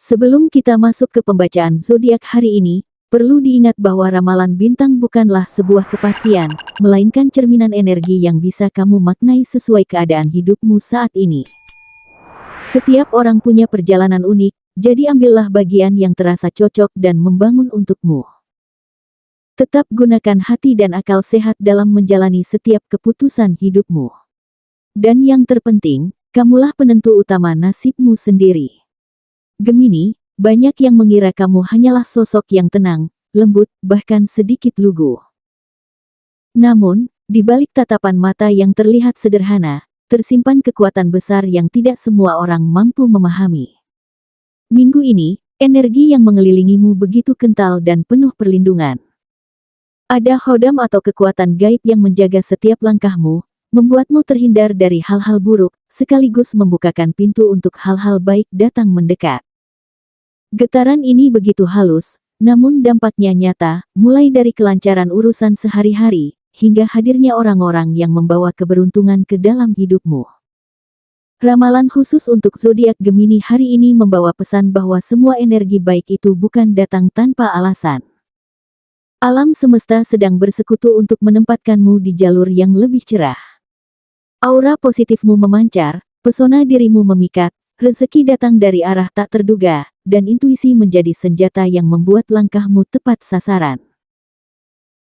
Sebelum kita masuk ke pembacaan zodiak hari ini, perlu diingat bahwa ramalan bintang bukanlah sebuah kepastian, melainkan cerminan energi yang bisa kamu maknai sesuai keadaan hidupmu saat ini. Setiap orang punya perjalanan unik, jadi ambillah bagian yang terasa cocok dan membangun untukmu. Tetap gunakan hati dan akal sehat dalam menjalani setiap keputusan hidupmu. Dan yang terpenting, kamulah penentu utama nasibmu sendiri. Gemini, banyak yang mengira kamu hanyalah sosok yang tenang, lembut, bahkan sedikit lugu. Namun, di balik tatapan mata yang terlihat sederhana, tersimpan kekuatan besar yang tidak semua orang mampu memahami. Minggu ini, energi yang mengelilingimu begitu kental dan penuh perlindungan. Ada khodam atau kekuatan gaib yang menjaga setiap langkahmu, membuatmu terhindar dari hal-hal buruk, sekaligus membukakan pintu untuk hal-hal baik datang mendekat. Getaran ini begitu halus, namun dampaknya nyata, mulai dari kelancaran urusan sehari-hari, hingga hadirnya orang-orang yang membawa keberuntungan ke dalam hidupmu. Ramalan khusus untuk zodiak Gemini hari ini membawa pesan bahwa semua energi baik itu bukan datang tanpa alasan. Alam semesta sedang bersekutu untuk menempatkanmu di jalur yang lebih cerah. Aura positifmu memancar, pesona dirimu memikat, rezeki datang dari arah tak terduga, dan intuisi menjadi senjata yang membuat langkahmu tepat sasaran.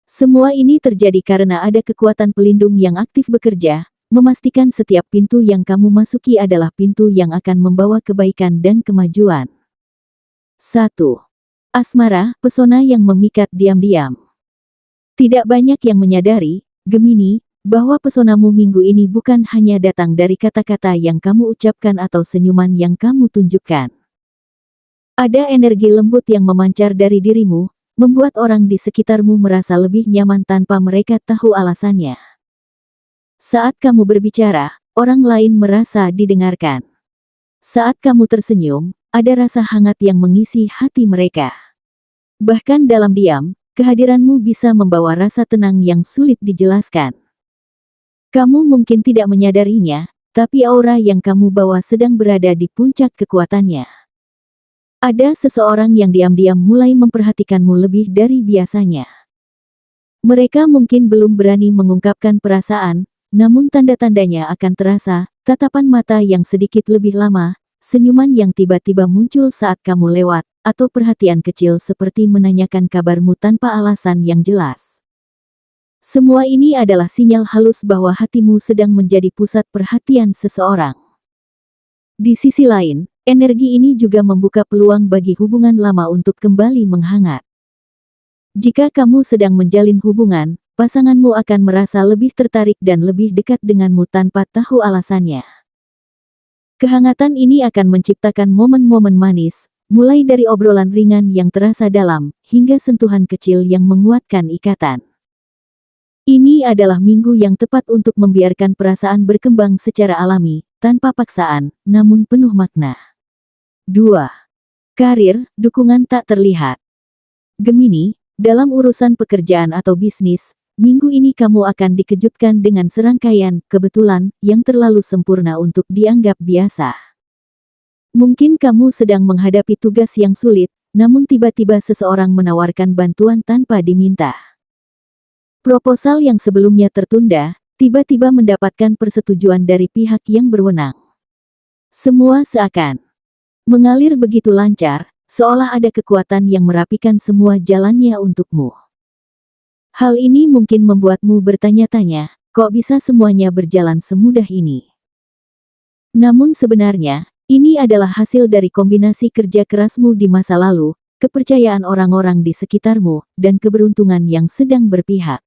Semua ini terjadi karena ada kekuatan pelindung yang aktif bekerja, memastikan setiap pintu yang kamu masuki adalah pintu yang akan membawa kebaikan dan kemajuan. 1. Asmara, pesona yang memikat diam-diam. Tidak banyak yang menyadari, Gemini, bahwa pesonamu minggu ini bukan hanya datang dari kata-kata yang kamu ucapkan atau senyuman yang kamu tunjukkan. Ada energi lembut yang memancar dari dirimu, membuat orang di sekitarmu merasa lebih nyaman tanpa mereka tahu alasannya. Saat kamu berbicara, orang lain merasa didengarkan. Saat kamu tersenyum, ada rasa hangat yang mengisi hati mereka. Bahkan dalam diam, kehadiranmu bisa membawa rasa tenang yang sulit dijelaskan. Kamu mungkin tidak menyadarinya, tapi aura yang kamu bawa sedang berada di puncak kekuatannya. Ada seseorang yang diam-diam mulai memperhatikanmu lebih dari biasanya. Mereka mungkin belum berani mengungkapkan perasaan, namun tanda-tandanya akan terasa, tatapan mata yang sedikit lebih lama, senyuman yang tiba-tiba muncul saat kamu lewat, atau perhatian kecil seperti menanyakan kabarmu tanpa alasan yang jelas. Semua ini adalah sinyal halus bahwa hatimu sedang menjadi pusat perhatian seseorang. Di sisi lain, energi ini juga membuka peluang bagi hubungan lama untuk kembali menghangat. Jika kamu sedang menjalin hubungan, pasanganmu akan merasa lebih tertarik dan lebih dekat denganmu tanpa tahu alasannya. Kehangatan ini akan menciptakan momen-momen manis, mulai dari obrolan ringan yang terasa dalam, hingga sentuhan kecil yang menguatkan ikatan. Ini adalah minggu yang tepat untuk membiarkan perasaan berkembang secara alami, tanpa paksaan, namun penuh makna. 2. Karir, dukungan tak terlihat. Gemini, dalam urusan pekerjaan atau bisnis, minggu ini kamu akan dikejutkan dengan serangkaian kebetulan yang terlalu sempurna untuk dianggap biasa. Mungkin kamu sedang menghadapi tugas yang sulit, namun tiba-tiba seseorang menawarkan bantuan tanpa diminta. Proposal yang sebelumnya tertunda, tiba-tiba mendapatkan persetujuan dari pihak yang berwenang. Semua seakan mengalir begitu lancar, seolah ada kekuatan yang merapikan semua jalannya untukmu. Hal ini mungkin membuatmu bertanya-tanya, kok bisa semuanya berjalan semudah ini? Namun sebenarnya, ini adalah hasil dari kombinasi kerja kerasmu di masa lalu, kepercayaan orang-orang di sekitarmu, dan keberuntungan yang sedang berpihak.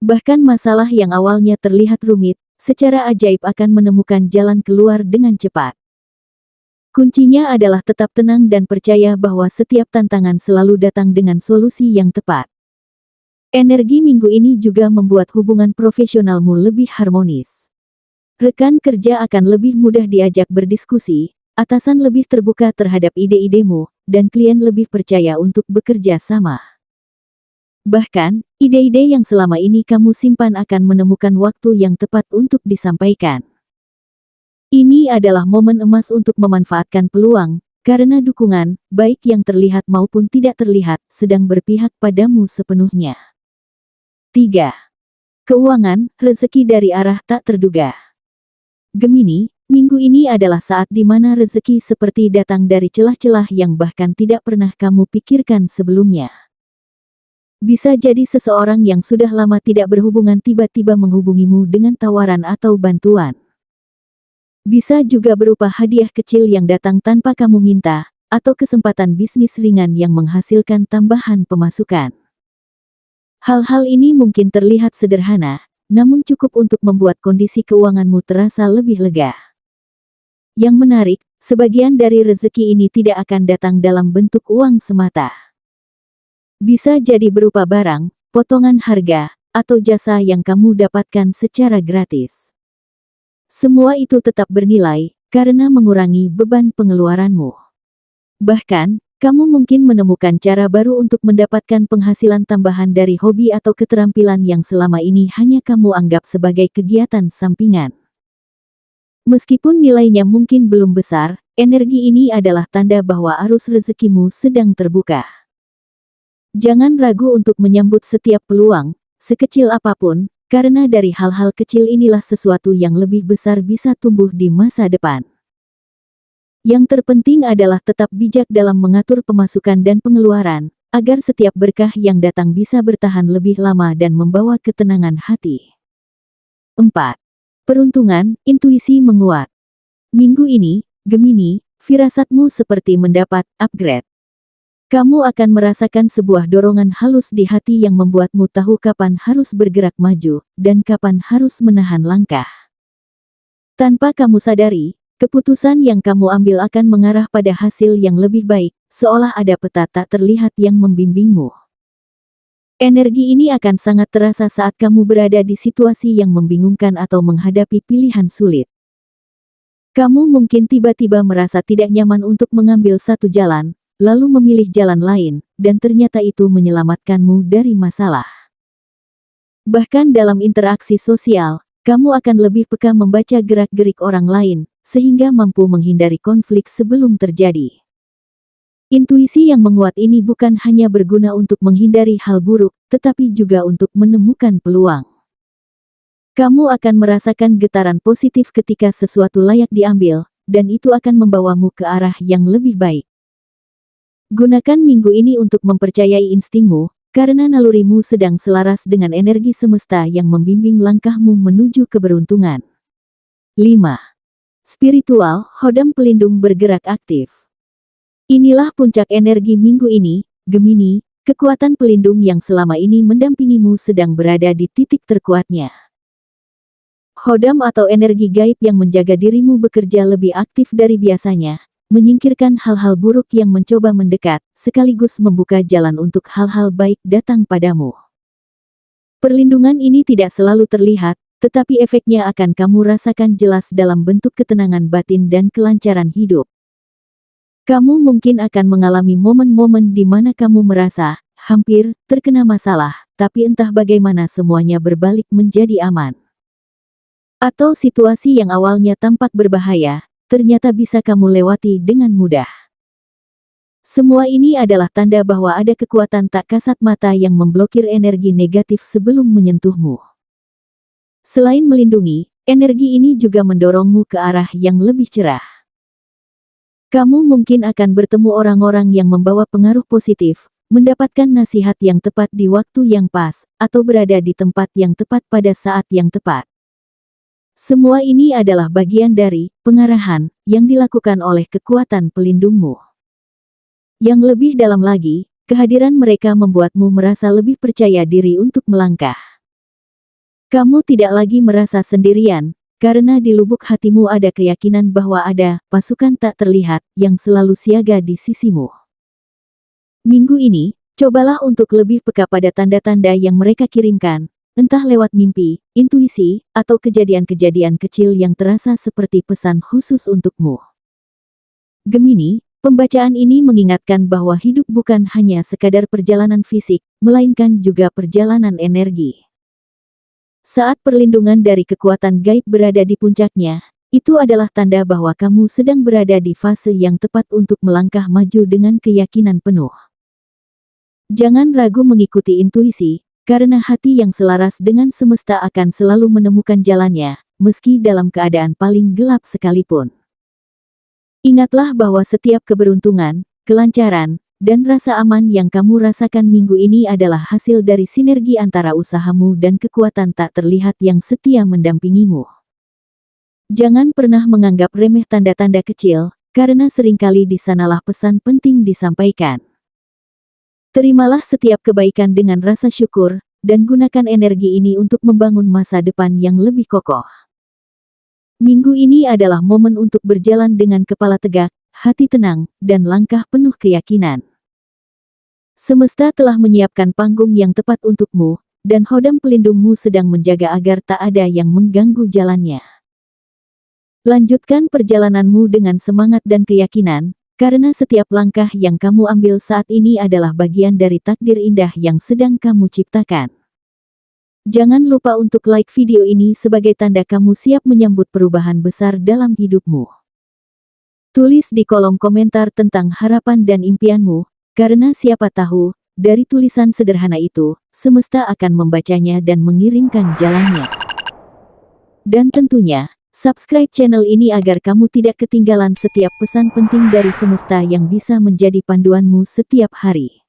Bahkan masalah yang awalnya terlihat rumit, secara ajaib akan menemukan jalan keluar dengan cepat. Kuncinya adalah tetap tenang dan percaya bahwa setiap tantangan selalu datang dengan solusi yang tepat. Energi minggu ini juga membuat hubungan profesionalmu lebih harmonis. Rekan kerja akan lebih mudah diajak berdiskusi, atasan lebih terbuka terhadap ide-idemu, dan klien lebih percaya untuk bekerja sama. Bahkan, ide-ide yang selama ini kamu simpan akan menemukan waktu yang tepat untuk disampaikan. Ini adalah momen emas untuk memanfaatkan peluang, karena dukungan, baik yang terlihat maupun tidak terlihat, sedang berpihak padamu sepenuhnya. 3. Keuangan, rezeki dari arah tak terduga. Gemini, minggu ini adalah saat di mana rezeki seperti datang dari celah-celah yang bahkan tidak pernah kamu pikirkan sebelumnya. Bisa jadi seseorang yang sudah lama tidak berhubungan tiba-tiba menghubungimu dengan tawaran atau bantuan. Bisa juga berupa hadiah kecil yang datang tanpa kamu minta, atau kesempatan bisnis ringan yang menghasilkan tambahan pemasukan. Hal-hal ini mungkin terlihat sederhana, namun cukup untuk membuat kondisi keuanganmu terasa lebih lega. Yang menarik, sebagian dari rezeki ini tidak akan datang dalam bentuk uang semata. Bisa jadi berupa barang, potongan harga, atau jasa yang kamu dapatkan secara gratis. Semua itu tetap bernilai, karena mengurangi beban pengeluaranmu. Bahkan, kamu mungkin menemukan cara baru untuk mendapatkan penghasilan tambahan dari hobi atau keterampilan yang selama ini hanya kamu anggap sebagai kegiatan sampingan. Meskipun nilainya mungkin belum besar, energi ini adalah tanda bahwa arus rezekimu sedang terbuka. Jangan ragu untuk menyambut setiap peluang, sekecil apapun, karena dari hal-hal kecil inilah sesuatu yang lebih besar bisa tumbuh di masa depan. Yang terpenting adalah tetap bijak dalam mengatur pemasukan dan pengeluaran, agar setiap berkah yang datang bisa bertahan lebih lama dan membawa ketenangan hati. 4. Peruntungan, intuisi menguat. Minggu ini, Gemini, firasatmu seperti mendapat upgrade. Kamu akan merasakan sebuah dorongan halus di hati yang membuatmu tahu kapan harus bergerak maju, dan kapan harus menahan langkah. Tanpa kamu sadari, keputusan yang kamu ambil akan mengarah pada hasil yang lebih baik, seolah ada peta tak terlihat yang membimbingmu. Energi ini akan sangat terasa saat kamu berada di situasi yang membingungkan atau menghadapi pilihan sulit. Kamu mungkin tiba-tiba merasa tidak nyaman untuk mengambil satu jalan, lalu memilih jalan lain, dan ternyata itu menyelamatkanmu dari masalah. Bahkan dalam interaksi sosial, kamu akan lebih peka membaca gerak-gerik orang lain, sehingga mampu menghindari konflik sebelum terjadi. Intuisi yang menguat ini bukan hanya berguna untuk menghindari hal buruk, tetapi juga untuk menemukan peluang. Kamu akan merasakan getaran positif ketika sesuatu layak diambil, dan itu akan membawamu ke arah yang lebih baik. Gunakan minggu ini untuk mempercayai instingmu, karena nalurimu sedang selaras dengan energi semesta yang membimbing langkahmu menuju keberuntungan. 5. Spiritual, Khodam pelindung bergerak aktif. Inilah puncak energi minggu ini, Gemini, kekuatan pelindung yang selama ini mendampingimu sedang berada di titik terkuatnya. Khodam atau energi gaib yang menjaga dirimu bekerja lebih aktif dari biasanya, menyingkirkan hal-hal buruk yang mencoba mendekat, sekaligus membuka jalan untuk hal-hal baik datang padamu. Perlindungan ini tidak selalu terlihat, tetapi efeknya akan kamu rasakan jelas dalam bentuk ketenangan batin dan kelancaran hidup. Kamu mungkin akan mengalami momen-momen di mana kamu merasa hampir terkena masalah, tapi entah bagaimana semuanya berbalik menjadi aman. Atau situasi yang awalnya tampak berbahaya, ternyata bisa kamu lewati dengan mudah. Semua ini adalah tanda bahwa ada kekuatan tak kasat mata yang memblokir energi negatif sebelum menyentuhmu. Selain melindungi, energi ini juga mendorongmu ke arah yang lebih cerah. Kamu mungkin akan bertemu orang-orang yang membawa pengaruh positif, mendapatkan nasihat yang tepat di waktu yang pas, atau berada di tempat yang tepat pada saat yang tepat. Semua ini adalah bagian dari pengarahan yang dilakukan oleh kekuatan pelindungmu. Yang lebih dalam lagi, kehadiran mereka membuatmu merasa lebih percaya diri untuk melangkah. Kamu tidak lagi merasa sendirian, karena di lubuk hatimu ada keyakinan bahwa ada pasukan tak terlihat yang selalu siaga di sisimu. Minggu ini, cobalah untuk lebih peka pada tanda-tanda yang mereka kirimkan, entah lewat mimpi, intuisi, atau kejadian-kejadian kecil yang terasa seperti pesan khusus untukmu. Gemini, pembacaan ini mengingatkan bahwa hidup bukan hanya sekadar perjalanan fisik, melainkan juga perjalanan energi. Saat perlindungan dari kekuatan gaib berada di puncaknya, Itu adalah tanda bahwa kamu sedang berada di fase yang tepat untuk melangkah maju dengan keyakinan penuh. Jangan ragu mengikuti intuisi, karena hati yang selaras dengan semesta akan selalu menemukan jalannya, meski dalam keadaan paling gelap sekalipun. Ingatlah bahwa setiap keberuntungan, kelancaran, dan rasa aman yang kamu rasakan minggu ini adalah hasil dari sinergi antara usahamu dan kekuatan tak terlihat yang setia mendampingimu. Jangan pernah menganggap remeh tanda-tanda kecil, karena seringkali di sanalah pesan penting disampaikan. Terimalah setiap kebaikan dengan rasa syukur, dan gunakan energi ini untuk membangun masa depan yang lebih kokoh. Minggu ini adalah momen untuk berjalan dengan kepala tegak, hati tenang, dan langkah penuh keyakinan. Semesta telah menyiapkan panggung yang tepat untukmu, dan hodam pelindungmu sedang menjaga agar tak ada yang mengganggu jalannya. Lanjutkan perjalananmu dengan semangat dan keyakinan, karena setiap langkah yang kamu ambil saat ini adalah bagian dari takdir indah yang sedang kamu ciptakan. Jangan lupa untuk like video ini sebagai tanda kamu siap menyambut perubahan besar dalam hidupmu. Tulis di kolom komentar tentang harapan dan impianmu, karena siapa tahu, dari tulisan sederhana itu, semesta akan membacanya dan mengirimkan jalannya. Dan tentunya, subscribe channel ini agar kamu tidak ketinggalan setiap pesan penting dari semesta yang bisa menjadi panduanmu setiap hari.